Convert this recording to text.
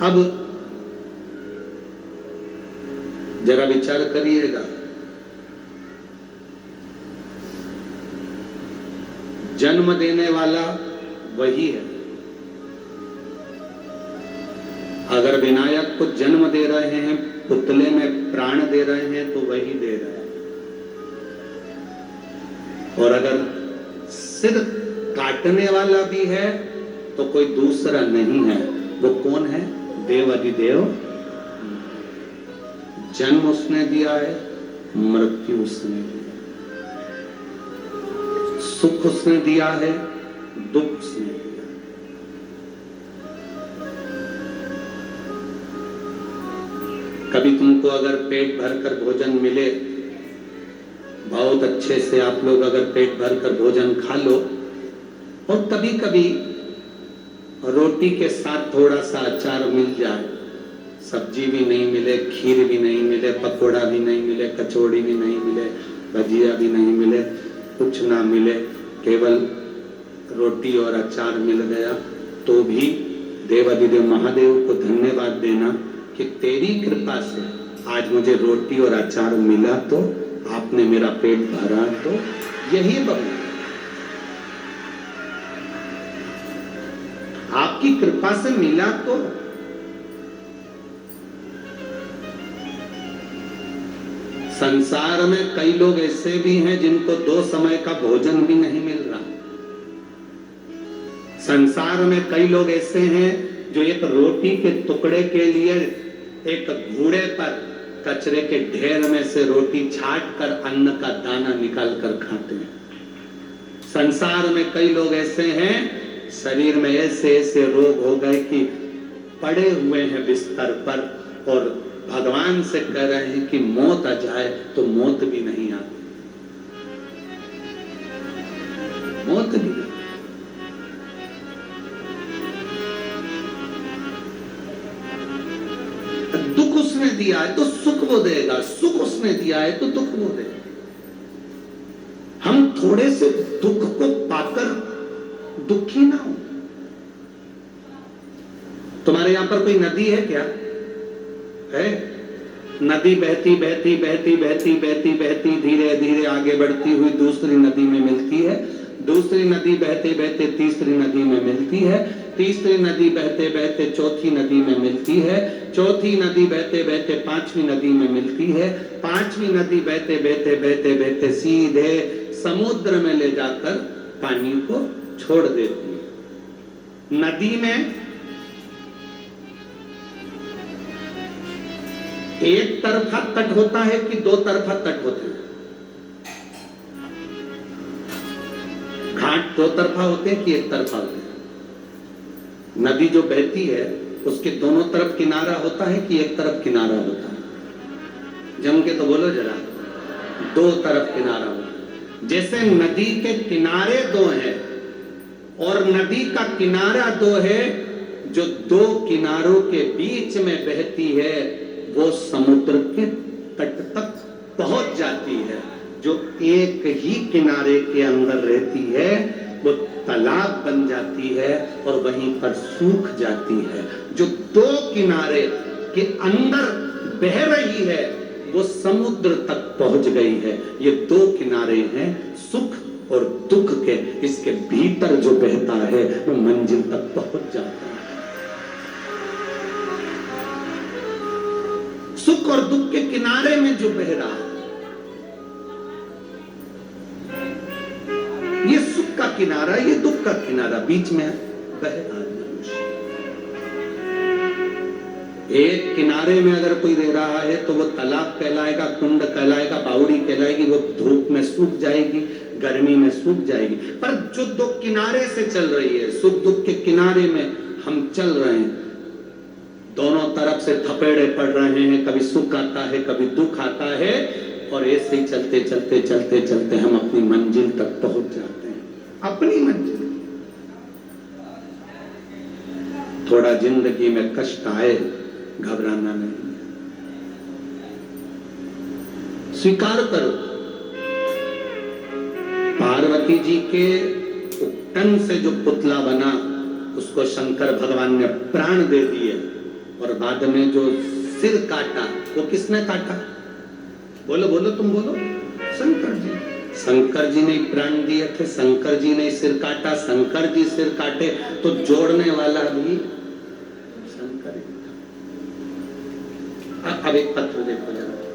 अब जरा विचार करिएगा, जन्म देने वाला वही है। अगर विनायक को जन्म दे रहे हैं, पुतले में प्राण दे रहे हैं, तो वही दे रहे हैं। और अगर सिर काटने वाला भी है तो कोई दूसरा नहीं है। वो कौन है? देव अधिदेव। जन्म उसने दिया है, मृत्यु उसने दिया, सुख उसने दिया है, दुख उसने दिया। कभी तुमको अगर पेट भरकर भोजन मिले, बहुत अच्छे से आप लोग अगर पेट भरकर भोजन खा लो, और कभी कभी रोटी के साथ थोड़ा सा अचार मिल जाए, सब्जी भी नहीं मिले, खीर भी नहीं मिले, पकोड़ा भी नहीं मिले, कचौड़ी भी नहीं मिले, भजिया भी नहीं मिले, कुछ ना मिले, केवल रोटी और अचार मिल गया, तो भी देवाधिदेव महादेव को धन्यवाद देना कि तेरी कृपा से आज मुझे रोटी और अचार मिला, तो आपने मेरा पेट भरा, तो यही बहु आपकी कृपा से मिला। तो संसार में कई लोग ऐसे भी हैं जिनको 2 समय का भोजन भी नहीं मिल रहा। संसार में कई लोग ऐसे हैं जो एक रोटी के टुकड़े के लिए एक घूड़े पर कचरे के ढेर में से रोटी छाट कर अन्न का दाना निकाल कर खाते हैं। संसार में कई लोग ऐसे हैं, शरीर में ऐसे ऐसे रोग हो गए कि पड़े हुए हैं बिस्तर पर, और भगवान से कह रहे हैं कि मौत आ जाए, तो मौत भी नहीं आती, मौत भी नहीं। दुख उसने दिया है तो सुख वो देगा, सुख उसने दिया है तो दुख वो देगा। हम थोड़े से दुख को पाकर दुखी ना हो। तुम्हारे यहां पर कोई नदी है क्या? है? नदी बहती बहती बहती बहती बहती बहती धीरे धीरे आगे बढ़ती हुई दूसरी नदी में मिलती है, दूसरी नदी बहते बहते तीसरी नदी में मिलती है, तीसरी नदी बहते बहते चौथी नदी में मिलती है, चौथी नदी बहते बहते पांचवी नदी में मिलती है, पांचवी नदी बहते बहते बहते बहते सीधे समुद्र में ले जाकर पानी को छोड़ देती है। नदी में एक तरफा तट होता है कि 2 तरफा तट होते हैं? घाट 2 तरफा होते हैं कि 1 तरफा होते हैं? नदी जो बहती है उसके दोनों तरफ किनारा होता है कि 1 तरफ किनारा होता है? जम के तो बोलो जरा। 2 तरफ किनारा होता है। जैसे नदी के किनारे 2 हैं और नदी का किनारा 2 है, जो 2 किनारों के बीच में बहती है वो समुद्र के तट तक पहुंच जाती है। जो एक ही किनारे के अंदर रहती है वो तालाब बन जाती है और वहीं पर सूख जाती है। जो 2 किनारे के अंदर बह रही है वो समुद्र तक पहुंच गई है। ये 2 किनारे हैं सुख और दुख के, इसके भीतर जो बहता है वो मंजिल तक पहुंच जाता है। सुख और दुख के किनारे में जो बह रहा है, ये सुख का किनारा, ये दुख का किनारा, बीच में बह रहा है मनुष्य। एक किनारे में अगर कोई रह रहा है तो वो तालाब कहलाएगा, कुंड कहलाएगा, बावड़ी कहलाएगी, वो धूप में सूख जाएगी, गर्मी में सूख जाएगी। पर जो 2 किनारे से चल रही है, सुख दुख के किनारे में हम चल रहे हैं, दोनों तरफ से थपेड़े पड़ रहे हैं, कभी सुख आता है कभी दुख आता है, और ऐसे ही चलते चलते चलते चलते हम अपनी मंजिल तक पहुंच जाते हैं। अपनी मंजिल। थोड़ा जिंदगी में कष्ट आए, घबराना नहीं, स्वीकार करो। पार्वती जी के उक्टन से जो पुतला बना उसको शंकर भगवान ने प्राण दे दिए, और बाद में जो सिर काटा वो किसने काटा? बोलो बोलो, तुम बोलो। शंकर जी। शंकर जी ने प्राण दिए थे, शंकर जी ने सिर काटा। शंकर जी सिर काटे तो जोड़ने वाला भी शंकर ही था। अब एक पत्र देखो जरा।